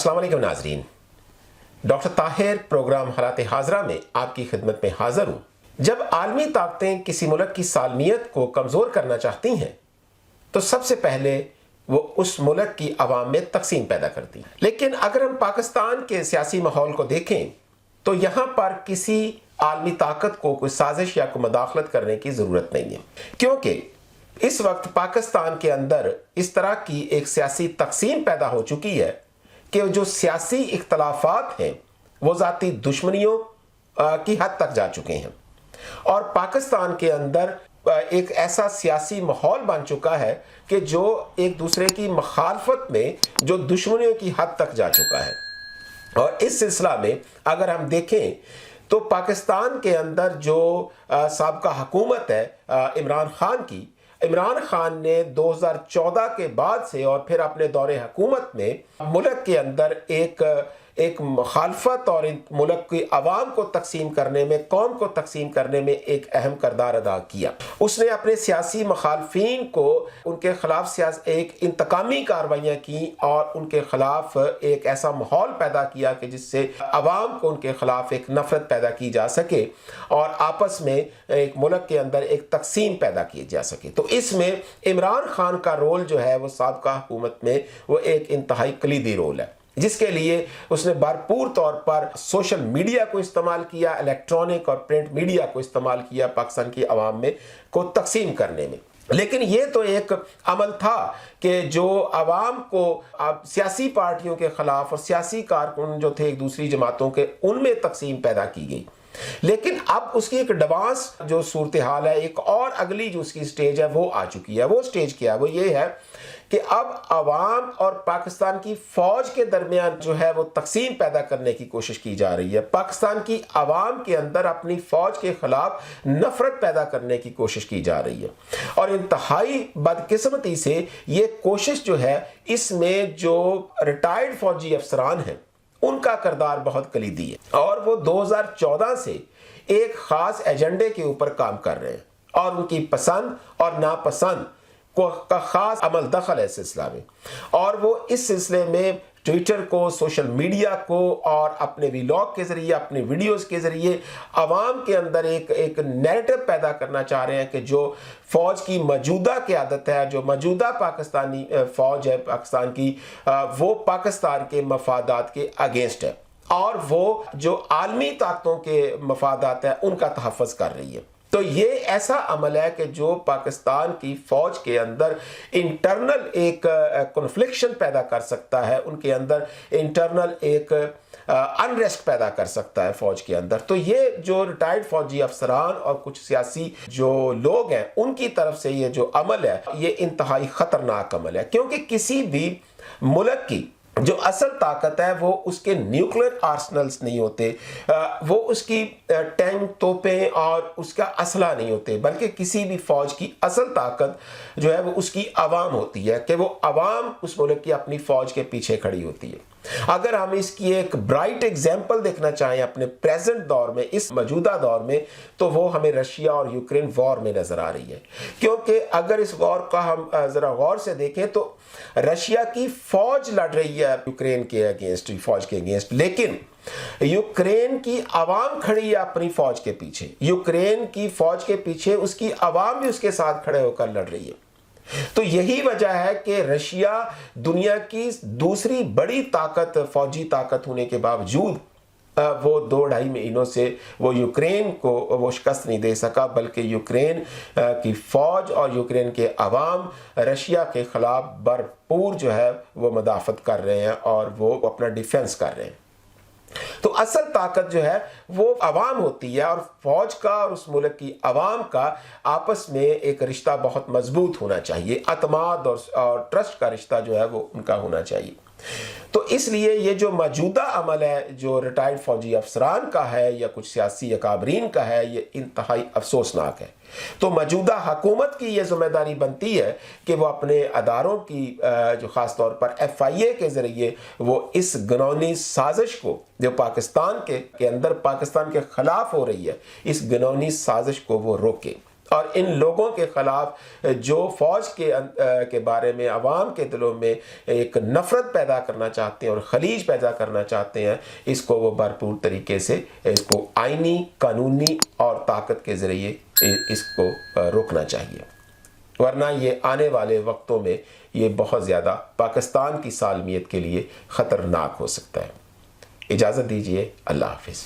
अस्सलाम वालेकुम नाजरीन, डॉक्टर ताहिर प्रोग्राम हालात हाजरा में आपकी खिदमत में हाजिर हूँ। जब आलमी ताकतें किसी मुल्क की सालमियत को कमज़ोर करना चाहती हैं तो सबसे पहले वो उस मुल्क की आवाम में तकसीम पैदा करती हैं। लेकिन अगर हम पाकिस्तान के सियासी माहौल को देखें तो यहाँ पर किसी आलमी ताकत को कोई साजिश या कोई मदाखलत करने की ज़रूरत नहीं है, क्योंकि इस वक्त पाकिस्तान के अंदर इस तरह की एक सियासी तकसीम पैदा हो चुकी है कि जो सियासी इख्तलाफात हैं वो ज़ाती दुश्मनियों की हद तक जा चुके हैं और पाकिस्तान के अंदर एक ऐसा सियासी माहौल बन चुका है कि जो एक दूसरे की मुखालफत में जो दुश्मनियों की हद तक जा चुका है। और इस सिलसिला में अगर हम देखें तो पाकिस्तान के अंदर जो साबका हुकूमत है इमरान खान ने 2014 के बाद से और फिर अपने दौरे हुकूमत में मुल्क के अंदर एक मुखालफत और मुल्क की आवाम को तकसीम करने में, कौम को तकसीम करने में एक अहम किरदार अदा किया। उसने अपने सियासी मुखालफीन को उनके खिलाफ एक इंतकामी कार्रवाइयाँ की और उनके खिलाफ एक ऐसा माहौल पैदा किया कि जिससे आवाम को उनके खिलाफ एक नफरत पैदा की जा सके और आपस में एक मुल्क के अंदर एक तकसीम पैदा की जा सके। तो इसमें इमरान खान का रोल जो है वो साबका हुकूमत में वो एक इंतहाई कलीदी रोल है, जिसके लिए उसने भरपूर तौर पर सोशल मीडिया को इस्तेमाल किया, इलेक्ट्रॉनिक और प्रिंट मीडिया को इस्तेमाल किया पाकिस्तान की आवाम में को तकसीम करने में। लेकिन ये तो एक अमल था कि जो आवाम को सियासी पार्टियों के खिलाफ और सियासी कारकुन जो थे एक दूसरी जमातों के, उनमें तकसीम पैदा की गई। लेकिन अब उसकी एक एडवांस जो सूरत हाल है, एक और अगली जो उसकी स्टेज है वो आ चुकी है। वो स्टेज क्या है? वो ये है कि अब आवाम और पाकिस्तान की फौज के दरमियान जो है वो तकसीम पैदा करने की कोशिश की जा रही है। पाकिस्तान की आवाम के अंदर अपनी फौज के खिलाफ नफरत पैदा करने की कोशिश की जा रही है और इंतहाई बदकिस्मती से ये कोशिश जो है, इसमें जो रिटायर्ड फौजी अफसरान हैं उनका किरदार बहुत कलीदी है और वो 2014 से एक खास एजेंडे के ऊपर काम कर रहे हैं और उनकी पसंद और नापसंद का खास अमल दखल है इस सिलसिला में। और वो इस सिलसिले में ट्विटर को, सोशल मीडिया को और अपने व्लॉग के ज़रिए, अपने वीडियोस के ज़रिए आवाम के अंदर एक नैरेटिव पैदा करना चाह रहे हैं कि जो फ़ौज की मौजूदा क़यादत है, जो मौजूदा पाकिस्तानी फ़ौज है पाकिस्तान की, वो पाकिस्तान के मफादात के अगेंस्ट है और वो जो आलमी ताकतों के मफादात है उनका तहफ़्फ़ुज़ कर रही है। तो ये ऐसा अमल है कि जो पाकिस्तान की फ़ौज के अंदर इंटरनल एक कॉन्फ्लिक्शन पैदा कर सकता है, उनके अंदर इंटरनल एक अनरेस्ट पैदा कर सकता है फ़ौज के अंदर। तो ये जो रिटायर्ड फ़ौजी अफसरान और कुछ सियासी जो लोग हैं उनकी तरफ से ये जो अमल है ये इंतहाई ख़तरनाक अमल है, क्योंकि किसी भी मुल्क की जो असल ताकत है वो उसके न्यूक्लियर आर्सनल्स नहीं होते, वो उसकी टैंक, तोपें और उसका असला नहीं होते, बल्कि किसी भी फ़ौज की असल ताकत जो है वो उसकी आवाम होती है कि वो आवाम उस मुल्क की अपनी फ़ौज के पीछे खड़ी होती है। अगर हम इसकी एक ब्राइट एग्जाम्पल देखना चाहें अपने प्रेजेंट दौर में, इस मौजूदा दौर में, तो वो हमें रशिया और यूक्रेन वॉर में नज़र आ रही है। क्योंकि अगर इस वॉर का हम ज़रा गौर से देखें तो रशिया की फ़ौज लड़ रही है यूक्रेन के अगेंस्ट, फ़ौज के अगेंस्ट, लेकिन यूक्रेन की आवाम खड़ी है अपनी फ़ौज के पीछे। यूक्रेन की फ़ौज के पीछे उसकी आवाम भी उसके साथ खड़े होकर लड़ रही है। तो यही वजह है कि रशिया दुनिया की दूसरी बड़ी ताकत, फौजी ताकत होने के बावजूद वो 2-2.5 महीनों से वो यूक्रेन को वो शिकस्त नहीं दे सका, बल्कि यूक्रेन की फ़ौज और यूक्रेन के अवाम रशिया के ख़िलाफ़ भरपूर जो है वो मदाफ़त कर रहे हैं और वो अपना डिफेंस कर रहे हैं। तो असल ताकत जो है वो अवाम होती है और फौज का और उस मुल्क की अवाम का आपस में एक रिश्ता बहुत मजबूत होना चाहिए, अतमाद और ट्रस्ट का रिश्ता जो है वो उनका होना चाहिए। तो इसलिए ये जो मौजूदा अमल है जो रिटायर्ड फौजी अफसरान का है या कुछ सियासी अकाबरीन का है, ये इंतहाई अफसोसनाक है। तो मौजूदा हुकूमत की ये जिम्मेदारी बनती है कि वो अपने अदारों की जो ख़ास तौर पर FIA के ज़रिए वो इस घिनौनी साजिश को जो पाकिस्तान के अंदर पाकिस्तान के ख़िलाफ़ हो रही है, इस घिनौनी साजिश को वो रोके اور ان لوگوں کے خلاف جو فوج کے بارے میں عوام کے دلوں میں ایک نفرت پیدا کرنا چاہتے ہیں اور خلیج پیدا کرنا چاہتے ہیں، اس کو وہ بھرپور طریقے سے اس کو آئینی، قانونی اور طاقت کے ذریعے اس کو روکنا چاہیے، ورنہ یہ آنے والے وقتوں میں یہ بہت زیادہ پاکستان کی سالمیت کے لیے خطرناک ہو سکتا ہے۔ اجازت دیجیے، اللہ حافظ۔